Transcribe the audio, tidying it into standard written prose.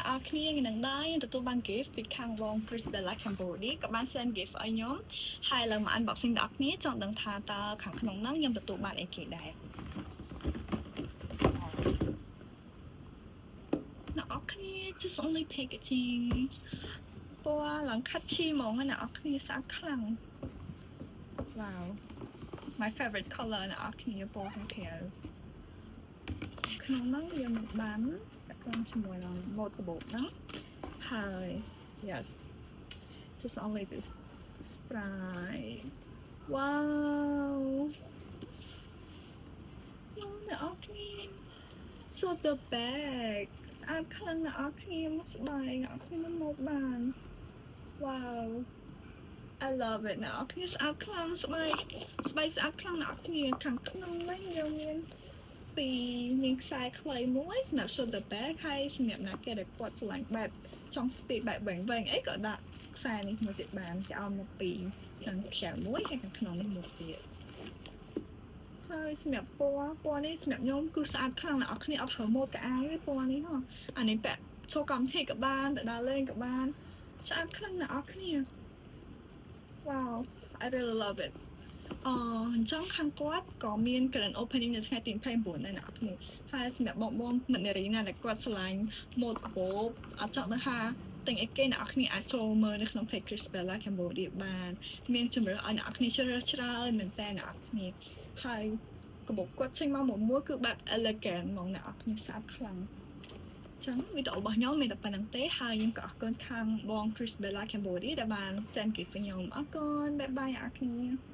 អ្នកអរគ្នានឹងដែរទទួលបាន gift ពីខាងបង Chris Bella Cambodia ក៏បាន send gift ឲ្យខ្ញុំហើយឡើងមក unboxing ដល់អ្នកគ្នាចង់ដឹងថាតើខាងក្នុងហ្នឹងខ្ញុំទទួលបានអីគេដែរអ្នកអរគ្នា just only packaging ពណ៌ឡើងខាត់ឈីហ្មងអ្នកអរគ្នាស្អាតខ្លាំង wow my favorite color អ្នកអរគ្នាពណ៌ខាងក្រៅក្នុងហ្នឹងយើងបានតាមជាមួយនឹង ម៉ូតកាបូបហ្នឹងហើយ yes just only this Sprite wow អ្នកអរគ្នា so the bag ស្អាតខ្លាំងអ្នកអរគ្នាមកស្បែកអ្នកអរគ្នាមកបាន wow I love it អ្នកអរគ្នាស្អាតខ្លាំងស្បែកស្អាតខ្លាំងអ្នកអរគ្នាខាងក្នុងនេះយើងមានពីមានខ្សែខ្លីមួយសម្រាប់ shoulder bag ហើយសម្រាប់អ្នកគេដែលគាត់ស្រឡាញ់បែបចង់ speed បែបវែងអីក៏ដាក់ខ្សែនេះមួយទៀតបានគេឲ្យមកពីខាងក្រៅមួយហើយខាងក្នុងនេះមួយទៀតហើយសម្រាប់ពណ៌នេះសម្រាប់ខ្ញុំគឺស្អាតខ្លាំងអ្នកនរគ្នាអត់ត្រូវម៉ូតកៅអៅទេពណ៌នេះហ៎អានេះពាក់ចូលកម្មវិធីក៏បានទៅដើរលេងក៏បានស្អាតខ្លាំងអ្នកនរគ្នា wow I really love it អញ្ចឹងខាងគាត់ក៏មាន grand opening នៅថ្ងៃទី29ដែរអ្នកនរគ្នាហើយសម្រាប់បងមិត្តនារីណាដែលគាត់ឆ្លាញ់ម៉ូតកាបូបអត់ចង់ដឹងថាទិញអីគេអ្នកនរគ្នាអាចចូលមើលនៅក្នុង page Chris Bella Cambodia បានមានជម្រើសឲ្យអ្នកនរគ្នាជ្រើសច្រើនមែនតើអ្នកនរគ្នាហើយកាបូបគាត់ចេញមកមួយគឺបែប elegant ហ្មងអ្នកនរគ្នាស្អាតខ្លាំងចឹងវីដេអូរបស់ខ្ញុំមានតែប៉ុណ្្នឹងទេហើយខ្ញុំក៏អរគុណខាងបង Chris Bella Cambodia ដែលបាន send gift ខ្ញុំអរគុណ bye bye អ្នកនរគ្នា